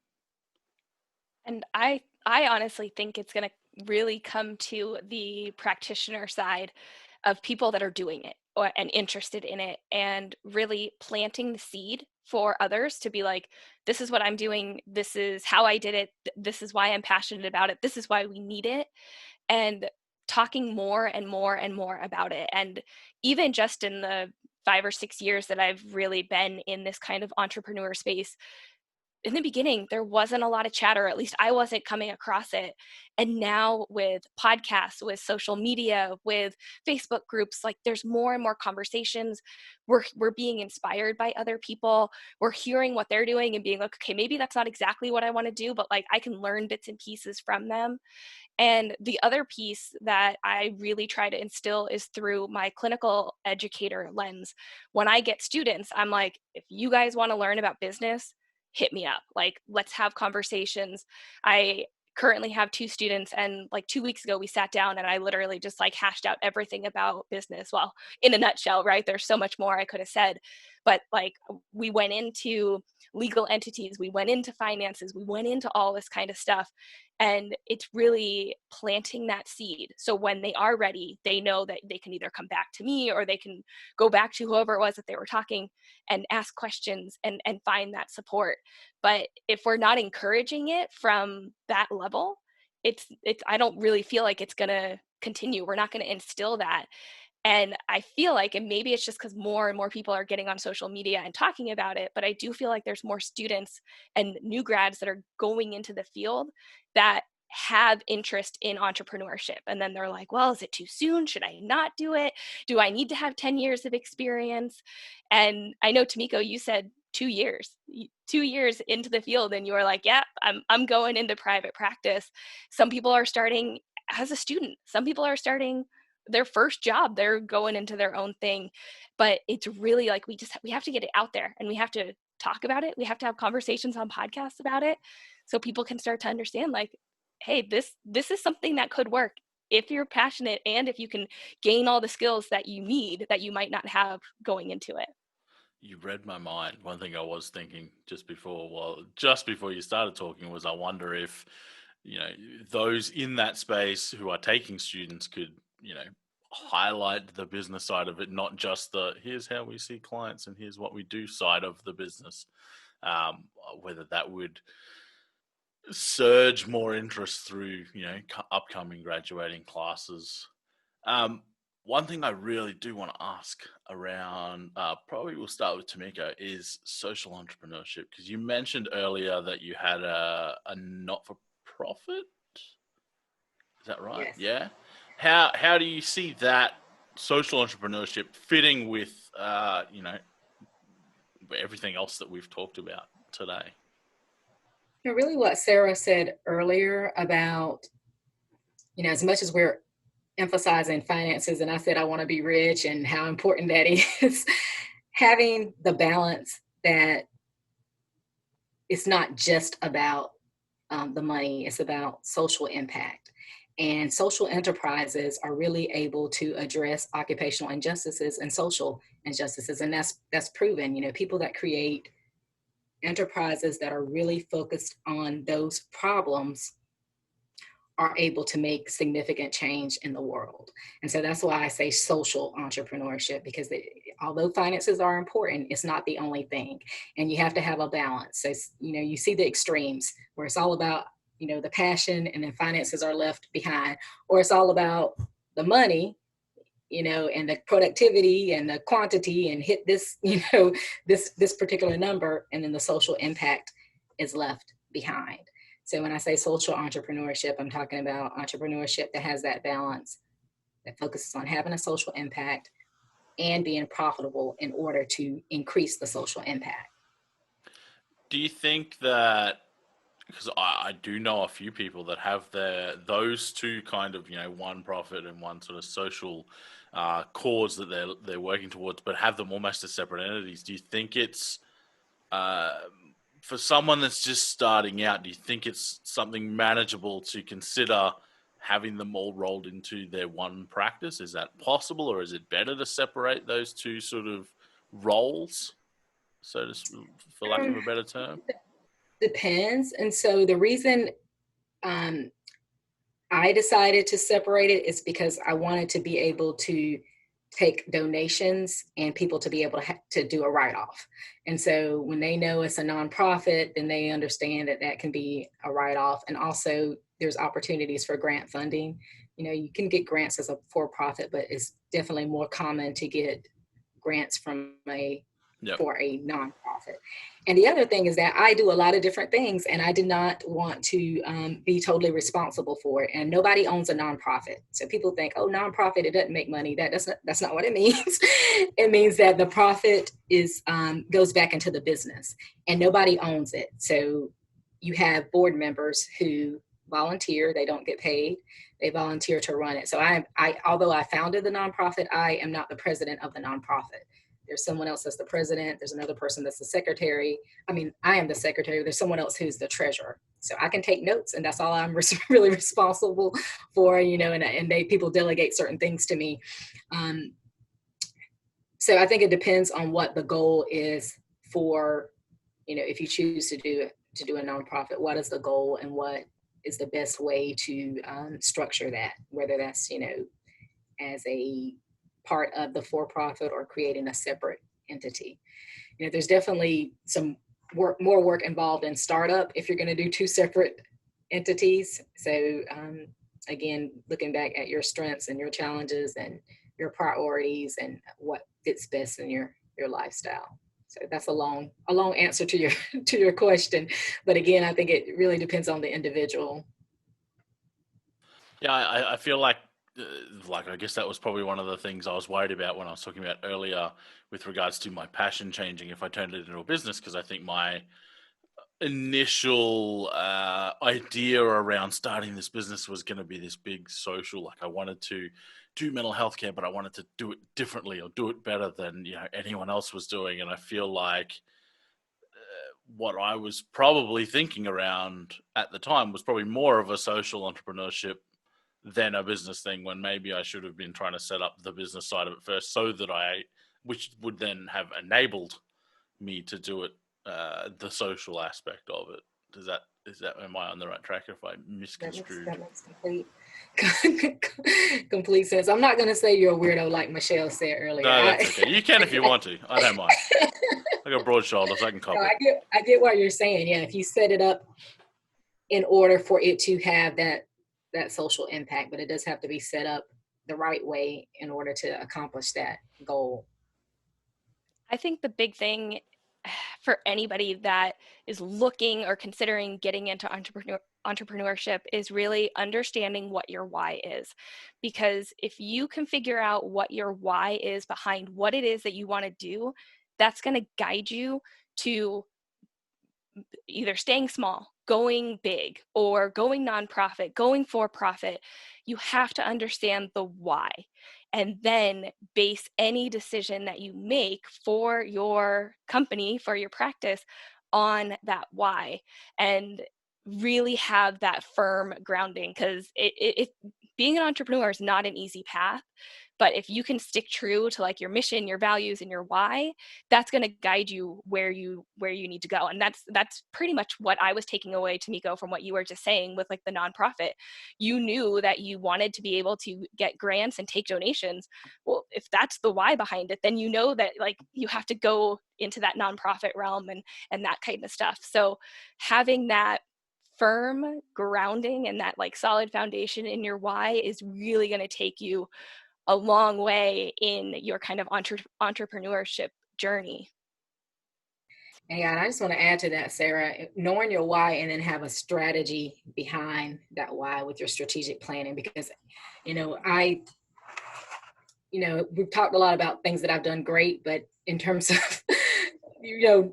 And I honestly think it's going to really come to the practitioner side of people that are doing it and interested in it, and really planting the seed for others to be like, this is what I'm doing, this is how I did it, this is why I'm passionate about it, this is why we need it, and talking more and more and more about it. And even just in the 5 or 6 years that I've really been in this kind of entrepreneur space, in the beginning, there wasn't a lot of chatter, at least I wasn't coming across it. And now with podcasts, with social media, with Facebook groups, like there's more and more conversations. We're being inspired by other people. We're hearing what they're doing and being like, okay, maybe that's not exactly what I want to do, but like I can learn bits and pieces from them. And the other piece that I really try to instill is through my clinical educator lens. When I get students, I'm like, if you guys want to learn about business, hit me up. Like, let's have conversations. I currently have 2 students, and like 2 weeks ago we sat down and I literally just like hashed out everything about business. Well, in a nutshell, right? There's so much more I could have said, but like we went into legal entities, we went into finances, we went into all this kind of stuff. And it's really planting that seed. So when they are ready, they know that they can either come back to me or they can go back to whoever it was that they were talking and ask questions and find that support. But if we're not encouraging it from that level, it's I don't really feel like it's going to continue. We're not going to instill that. And I feel like, and maybe it's just because more and more people are getting on social media and talking about it, but I do feel like there's more students and new grads that are going into the field that have interest in entrepreneurship. And then they're like, well, is it too soon? Should I not do it? Do I need to have 10 years of experience? And I know, Tamiko, you said 2 years, 2 years into the field, and you were like, yeah, I'm going into private practice. Some people are starting as a student. Some people are starting their first job, they're going into their own thing. But it's really like we have to get it out there, and we have to talk about it. We have to have conversations on podcasts about it so people can start to understand, like, hey, this is something that could work if you're passionate and if you can gain all the skills that you need that you might not have going into it. You read my mind. One thing I was thinking just before you started talking was, I wonder if, those in that space who are taking students could, highlight the business side of it, not just the here's how we see clients and here's what we do side of the business. Whether that would surge more interest through, upcoming graduating classes. One thing I really do want to ask around, probably we'll start with Tamiko, is social entrepreneurship, because you mentioned earlier that you had a not-for-profit. Is that right? Yes. Yeah. How do you see that social entrepreneurship fitting with, everything else that we've talked about today? Really what Sarah said earlier about, as much as we're emphasizing finances, and I said I want to be rich and how important that is, having the balance that it's not just about the money, it's about social impact. And social enterprises are really able to address occupational injustices and social injustices. And that's proven. People that create enterprises that are really focused on those problems are able to make significant change in the world. And so that's why I say social entrepreneurship, because although finances are important, it's not the only thing. And you have to have a balance. So, you see the extremes where it's all about, the passion, and then finances are left behind, or it's all about the money, and the productivity and the quantity and hit this, this particular number, and then the social impact is left behind. So when I say social entrepreneurship, I'm talking about entrepreneurship that has that balance, that focuses on having a social impact and being profitable in order to increase the social impact. Do you think that because I do know a few people that have those two kind of, one profit and one sort of social cause that they're working towards, but have them almost as separate entities. Do you think it's uh, for someone that's just starting out? Do you think it's something manageable to consider having them all rolled into their one practice? Is that possible, or is it better to separate those two sort of roles, for lack of a better term? Depends. And so the reason I decided to separate it is because I wanted to be able to take donations and people to be able to do a write-off. And so when they know it's a nonprofit, then they understand that that can be a write-off. And also there's opportunities for grant funding. You can get grants as a for-profit, but it's definitely more common to get grants from for a nonprofit. And the other thing is that I do a lot of different things, and I did not want to be totally responsible for it. And nobody owns a nonprofit. So people think, oh, nonprofit, it doesn't make money. That's not what it means. It means that the profit goes back into the business, and nobody owns it. So you have board members who volunteer. They don't get paid. They volunteer to run it. So although I founded the nonprofit, I am not the president of the nonprofit. There's someone else that's the president. There's another person that's the secretary. I mean, I am the secretary. There's someone else who's the treasurer. So I can take notes, and that's all I'm really responsible for, and people delegate certain things to me. So I think it depends on what the goal is for, if you choose to do a nonprofit, what is the goal and what is the best way to structure that, whether that's, as a part of the for-profit or creating a separate entity. There's definitely some more work involved in startup if you're going to do two separate entities. So again, looking back at your strengths and your challenges and your priorities and what fits best in your lifestyle. So that's a long answer to your question. But again, I think it really depends on the individual. Yeah, I feel like I guess that was probably one of the things I was worried about when I was talking about earlier with regards to my passion changing if I turned it into a business, because I think my initial idea around starting this business was going to be this big social, like I wanted to do mental health care, but I wanted to do it differently or do it better than anyone else was doing. And I feel like what I was probably thinking around at the time was probably more of a social entrepreneurship than a business thing, when maybe I should have been trying to set up the business side of it first, so that which would then have enabled me to do it, the social aspect of it. Am I on the right track if I misconstrued? That makes complete sense. I'm not going to say you're a weirdo like Michelle said earlier. No, that's okay. You can if you want to. I don't mind. I got broad shoulders. I can copy. No, I get what you're saying. Yeah, if you set it up in order for it to have that social impact, but it does have to be set up the right way in order to accomplish that goal. I think the big thing for anybody that is looking or considering getting into entrepreneurship is really understanding what your why is. Because if you can figure out what your why is behind what it is that you want to do, that's going to guide you to either staying small, going big, or going nonprofit, going for profit. You have to understand the why, and then base any decision that you make for your company, for your practice, on that why, and really have that firm grounding, because being an entrepreneur is not an easy path. But if you can stick true to like your mission, your values, and your why, that's going to guide you where you need to go. And that's pretty much what I was taking away, Tamiko, from what you were just saying with like the nonprofit. You knew that you wanted to be able to get grants and take donations. Well, if that's the why behind it, then you know that like you have to go into that nonprofit realm and that kind of stuff. So having that firm grounding and that like solid foundation in your why is really going to take you a long way in your kind of entrepreneurship journey. Yeah, and I just want to add to that, Sarah, knowing your why and then have a strategy behind that why with your strategic planning, because, we've talked a lot about things that I've done great, but in terms of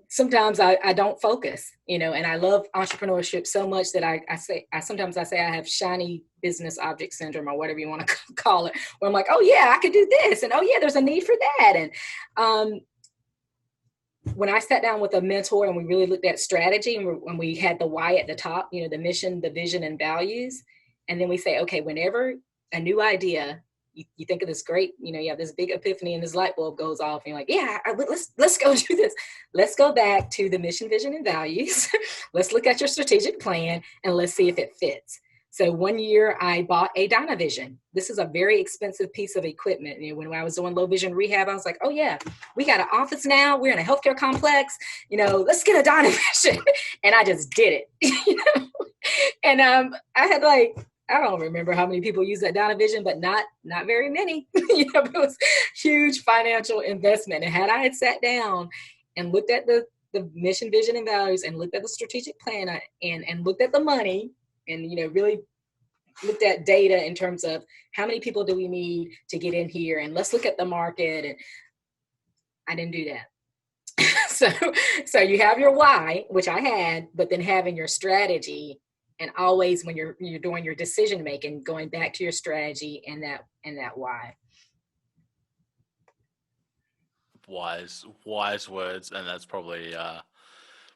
sometimes I don't focus, and I love entrepreneurship so much that I sometimes I say I have shiny business object syndrome, or whatever you want to call it, where I'm like, oh yeah, I could do this, and oh yeah, there's a need for that. And when I sat down with a mentor and we really looked at strategy, and when we had the why at the top, the mission, the vision, and values, and then we say, okay, whenever a new idea, you think of this great, you have this big epiphany and this light bulb goes off and you're like, yeah, let's go do this. Let's go back to the mission, vision, and values. Let's look at your strategic plan and let's see if it fits. So one year I bought a Dynavision. This is a very expensive piece of equipment. When I was doing low vision rehab, I was like, oh yeah, we got an office now. We're in a healthcare complex. Let's get a Dynavision. And I just did it. And I had I don't remember how many people use that Dynavision, but not very many. It was huge financial investment. And had I had sat down and looked at the mission, vision, and values, and looked at the strategic plan, and looked at the money, and really looked at data in terms of how many people do we need to get in here, and let's look at the market, and I didn't do that. So you have your why, which I had, but then having your strategy. And always when you're doing your decision making, going back to your strategy and that why. Wise words, and that's probably a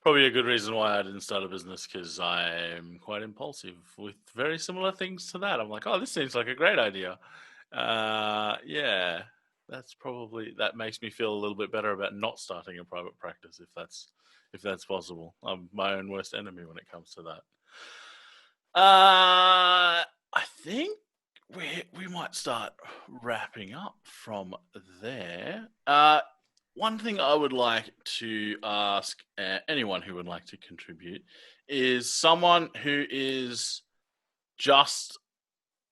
good reason why I didn't start a business, because I'm quite impulsive with very similar things to that. I'm like, oh, this seems like a great idea. Yeah, that makes me feel a little bit better about not starting a private practice, if that's possible. I'm my own worst enemy when it comes to that. I think we might start wrapping up from there. One thing I would like to ask anyone who would like to contribute is someone who is just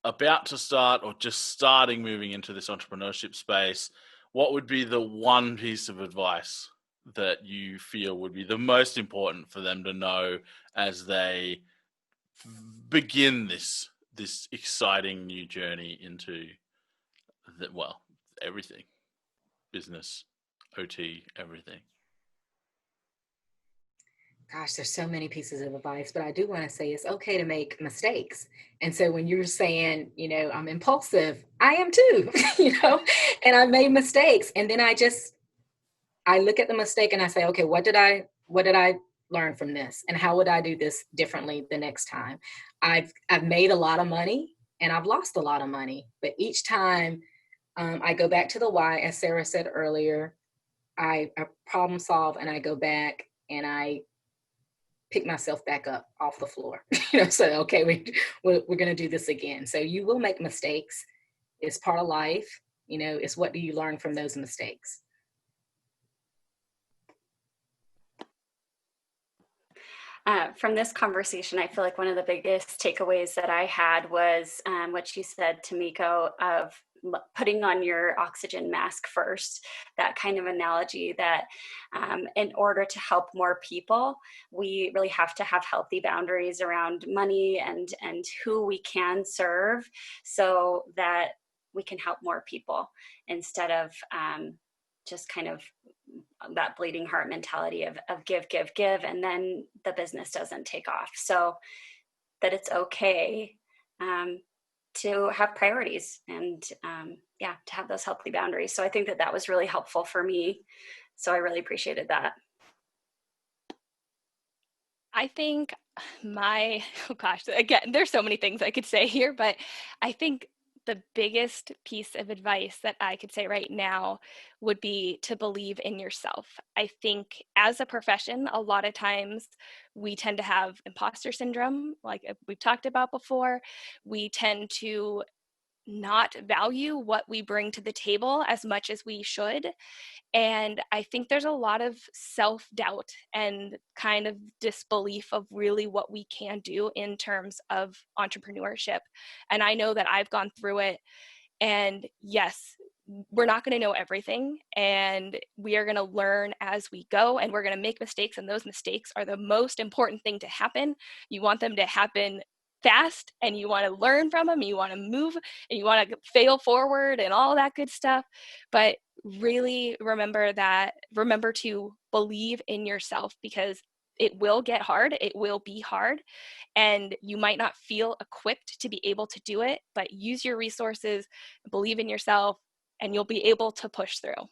about to start or just starting moving into this entrepreneurship space. What would be the one piece of advice that you feel would be the most important for them to know as they begin this exciting new journey into everything, business, OT, everything? Gosh, there's so many pieces of advice, but I do want to say it's okay to make mistakes. And so when you're saying, I'm impulsive, I am too, and I made mistakes. And then I look at the mistake and I say, okay, what did I learn from this? And how would I do this differently the next time? I've made a lot of money and I've lost a lot of money, but each time I go back to the why, as Sarah said earlier, I problem solve and I go back and I pick myself back up off the floor. So, okay, we're going to do this again. So you will make mistakes. It's part of life. It's what do you learn from those mistakes? From this conversation, I feel like one of the biggest takeaways that I had was what you said, Tamiko, of putting on your oxygen mask first. That kind of analogy that in order to help more people, we really have to have healthy boundaries around money and who we can serve, so that we can help more people instead of just kind of that bleeding heart mentality of give, and then the business doesn't take off. So that it's okay to have priorities and to have those healthy boundaries. So I think that was really helpful for me. So I really appreciated that. I think again, there's so many things I could say here, but I think the biggest piece of advice that I could say right now would be to believe in yourself. I think as a profession, a lot of times we tend to have imposter syndrome, like we've talked about before. We tend to not value what we bring to the table as much as we should. And I think there's a lot of self-doubt and kind of disbelief of really what we can do in terms of entrepreneurship. And I know that I've gone through it. And yes, we're not going to know everything. And we are going to learn as we go. And we're going to make mistakes. And those mistakes are the most important thing to happen. You want them to happen fast, and you want to learn from them, and you want to move, and you want to fail forward and all that good stuff. But really remember to believe in yourself, because it will get hard. It will be hard, and you might not feel equipped to be able to do it, but use your resources, believe in yourself, and you'll be able to push through.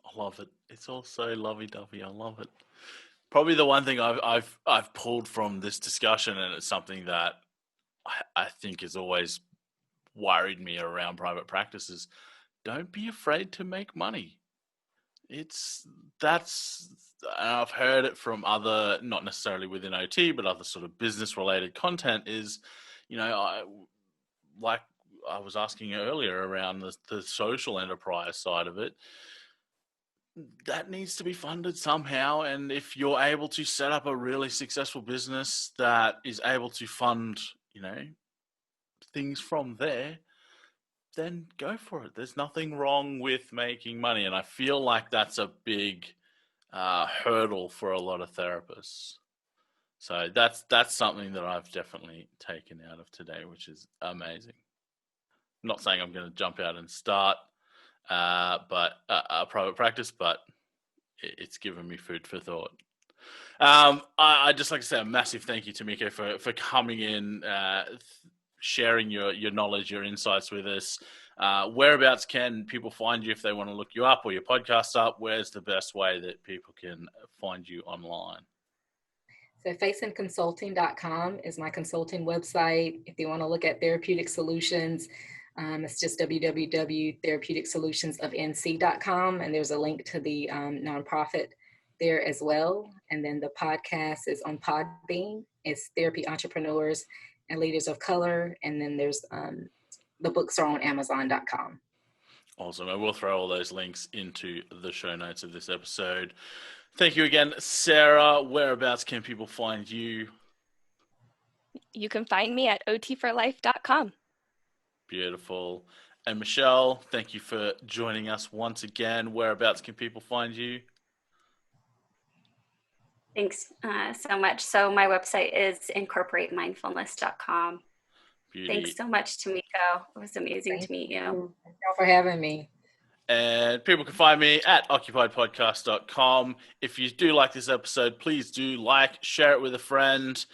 I love it. It's all so lovey-dovey. I love it. Probably the one thing I've pulled from this discussion, and it's something that I think has always worried me around private practices. Don't be afraid to make money. That's and I've heard it from other, not necessarily within OT, but other sort of business related content is, like I was asking earlier around the social enterprise side of it, that needs to be funded somehow. And if you're able to set up a really successful business that is able to fund, things from there, then go for it. There's nothing wrong with making money. And I feel like that's a big hurdle for a lot of therapists. So that's something that I've definitely taken out of today, which is amazing. I'm not saying I'm going to jump out and start but a private practice, but it's given me food for thought. I just like to say a massive thank you to Miko for coming in, sharing your knowledge, your insights with us. Whereabouts can people find you if they want to look you up or your podcast up? Where's the best way that people can find you online? So facingconsulting.com is my consulting website. If you want to look at therapeutic solutions, it's just www.therapeuticsolutionsofnc.com. And there's a link to the nonprofit there as well. And then the podcast is on Podbean. It's Therapy Entrepreneurs and Leaders of Color. And then there's the books are on Amazon.com. Awesome. I will throw all those links into the show notes of this episode. Thank you again, Sarah. Whereabouts can people find you? You can find me at otforlife.com. Beautiful. And Michelle, thank you for joining us once again. Whereabouts can people find you? Thanks so much. So my website is incorporatemindfulness.com. Beauty. Thanks so much, Tamiko. It was amazing to meet you. Thank you for having me. And people can find me at occupiedpodcast.com. If you do like this episode, please do share it with a friend,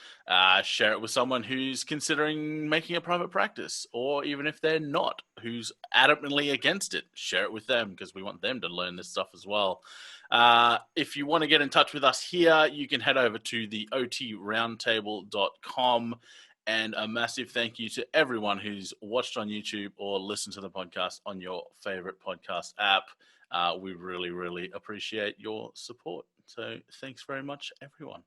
share it with someone who's considering making a private practice, or even if they're not, who's adamantly against it, share it with them because we want them to learn this stuff as well. If you want to get in touch with us here, you can head over to the OTRoundtable.com. And a massive thank you to everyone who's watched on YouTube or listened to the podcast on your favorite podcast app. We really, really appreciate your support. So thanks very much, everyone.